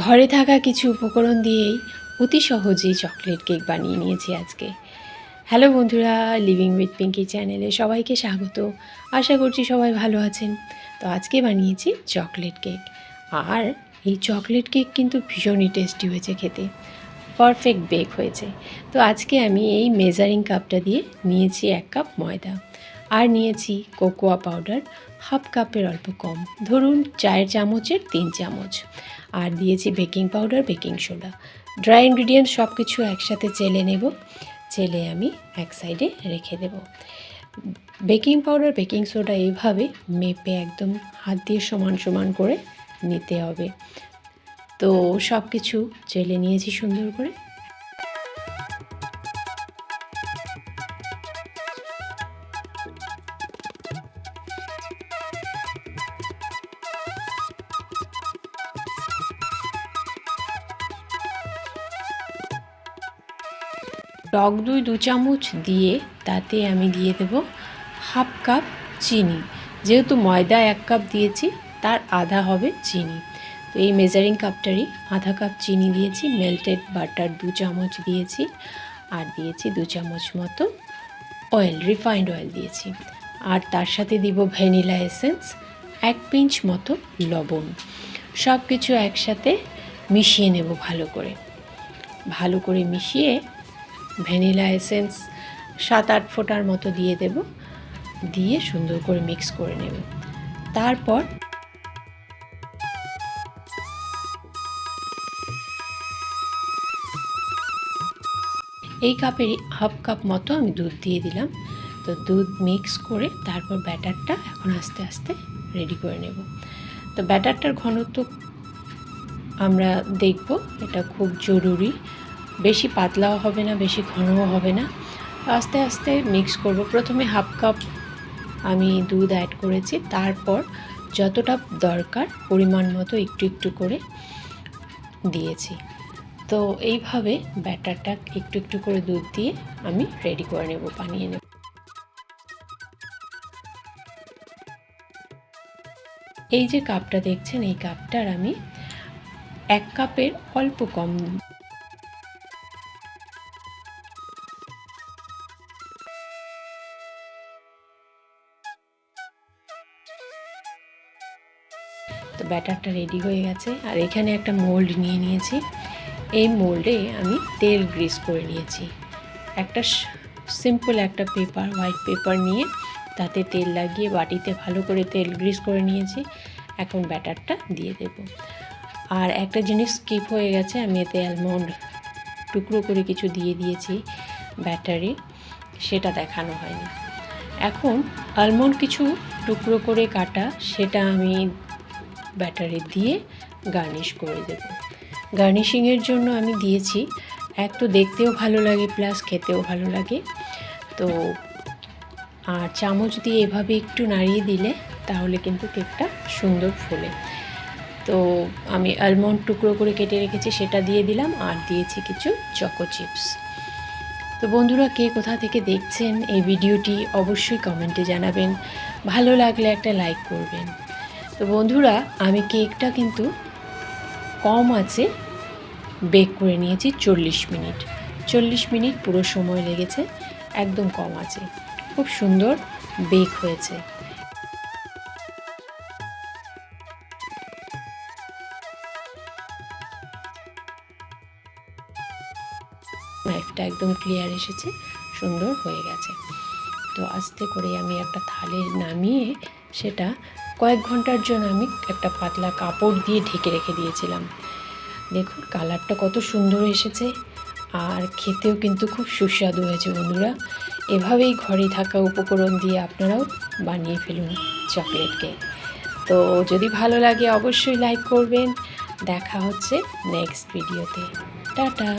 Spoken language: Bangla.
ঘরে থাকা কিছু উপকরণ দিয়েই অতি সহজেই চকলেট কেক বানিয়ে নিয়েছি আজকে। হ্যালো বন্ধুরা, লিভিং উইথ পিঙ্কি চ্যানেলে সবাইকে স্বাগত। আশা করছি সবাই ভালো আছেন। তো আজকে বানিয়েছি চকলেট কেক, আর এই চকলেট কেক কিন্তু ভীষণই টেস্টি হয়েছে খেতে, পারফেক্ট বেক হয়েছে। তো আজকে আমি এই মেজারিং কাপটা দিয়ে নিয়েছি 1 কাপ ময়দা, আর নিয়েছি কোকোয়া পাউডার হাফ কাপের অল্প কম, ধরুন চায়ের চামচের 3 চামচ, আর দিয়েছি baking powder, baking soda. Dry ingredient সব কিছু একসাথে চেলে নেব, চেলে আমি এক সাইডে রেখে দেব। বেকিং পাউডার, বেকিং সোডা এইভাবে মেপে একদম হাত দিয়ে সমান সমান করে নিতে হবে। তো সব কিছু চেলে নিয়েছি সুন্দর করে। টক দই 2 চামচ দিয়ে তাতে আমি দিয়ে দেব হাফ কাপ চিনি। যেহেতু ময়দা 1 কাপ দিয়েছি, তার আধা হবে চিনি। তো এই মেজারিং কাপটারই আধা কাপ চিনি দিয়েছি। মেল্টেড বাটার 2 চামচ দিয়েছি, আর দিয়েছি 2 চামচ মতো অয়েল, রিফাইন্ড অয়েল দিয়েছি। আর তার সাথে দিব ভ্যানিলা এসেন্স, 1 পিঞ্চ মতো লবণ। সব কিছু একসাথে মিশিয়ে নেব ভালো করে মিশিয়ে ভ্যানিলা এসেন্স 7-8 ফোঁটার মতো দিয়ে দেব, দিয়ে সুন্দর করে মিক্স করে নেব। তারপর এই কাপেরই হাফ কাপ মতো আমি দুধ দিয়ে দিলাম। তো দুধ মিক্স করে তারপর ব্যাটারটা এখন আস্তে আস্তে রেডি করে নেব। তো ব্যাটারটার ঘনত্ব আমরা দেখব, এটা খুব জরুরি। বেশি পাতলাও হবে না, বেশি ঘনও হবে না। আস্তে আস্তে মিক্স করব। প্রথমে হাফ কাপ আমি দুধ অ্যাড করেছি, তারপর যতটা দরকার পরিমাণ মতো একটু একটু করে দিয়েছি। তো এইভাবে ব্যাটারটা একটু একটু করে দুধ দিয়ে আমি রেডি করে নেব, বানিয়ে নেব। এই যে কাপটা দেখছেন, এই কাপটার আমি 1 কাপের অল্প কম তো ব্যাটারটা রেডি হয়ে গেছে। আর এখানে একটা মোল্ড নিয়ে নিয়েছি। এই মোল্ডে আমি তেল গ্রিস করে নিয়েছি। একটা সিম্পল একটা পেপার, হোয়াইট পেপার নিয়ে তাতে তেল লাগিয়ে বাটিতে ভালো করে তেল গ্রিস করে নিয়েছি। এখন ব্যাটারটা দিয়ে দেব। আর একটা জিনিস স্কিপ হয়ে গেছে, আমি এতে অ্যালমন্ড টুকরো করে কিছু দিয়ে দিয়েছি ব্যাটারে, সেটা দেখানো হয়নি। এখন আলমন্ড কিছু টুকরো করে কাটা, সেটা আমি ব্যাটারে দিয়ে গার্নিশ করে দেব। গার্নিশিংয়ের জন্য আমি দিয়েছি, এক তো দেখতেও ভালো লাগে, প্লাস খেতেও ভালো লাগে। তো আর চামচ দিয়ে এভাবে একটু নাড়িয়ে দিলে তাহলে কিন্তু কেকটা সুন্দর ফোলে। তো আমি আলমন্ড টুকরো করে কেটে রেখেছি, সেটা দিয়ে দিলাম, আর দিয়েছি কিছু চকো চিপস। তো বন্ধুরা, কে কোথা থেকে দেখছেন এই ভিডিওটি অবশ্যই কমেন্টে জানাবেন। ভালো লাগলে একটা লাইক করবেন। তো বন্ধুরা, আমি কেকটা কিন্তু কম আঁচে বেক করে নিয়েছি 40 মিনিট। 40 মিনিট পুরো সময় লেগেছে, একদম কম আঁচে। খুব সুন্দর বেক হয়েছে। নাইফটা একদম ক্লিয়ার এসেছে, সুন্দর হয়ে গেছে। তো আস্তে করে আমি একটা থালে নামিয়ে সেটা কয়েক ঘন্টার জন্য আমি একটা পাতলা কাপড় দিয়ে ঢেকে রেখে দিয়েছিলাম। দেখুন কালারটা কত সুন্দর এসেছে, আর খেতেও কিন্তু খুব সুস্বাদু হয়েছে। বন্ধুরা, এভাবেই ঘরে থাকা উপকরণ দিয়ে আপনারাও বানিয়ে ফেলুন চকলেট কেক। তো যদি ভালো লাগে অবশ্যই লাইক করবেন। দেখা হচ্ছে নেক্সট ভিডিওতে। টাটা।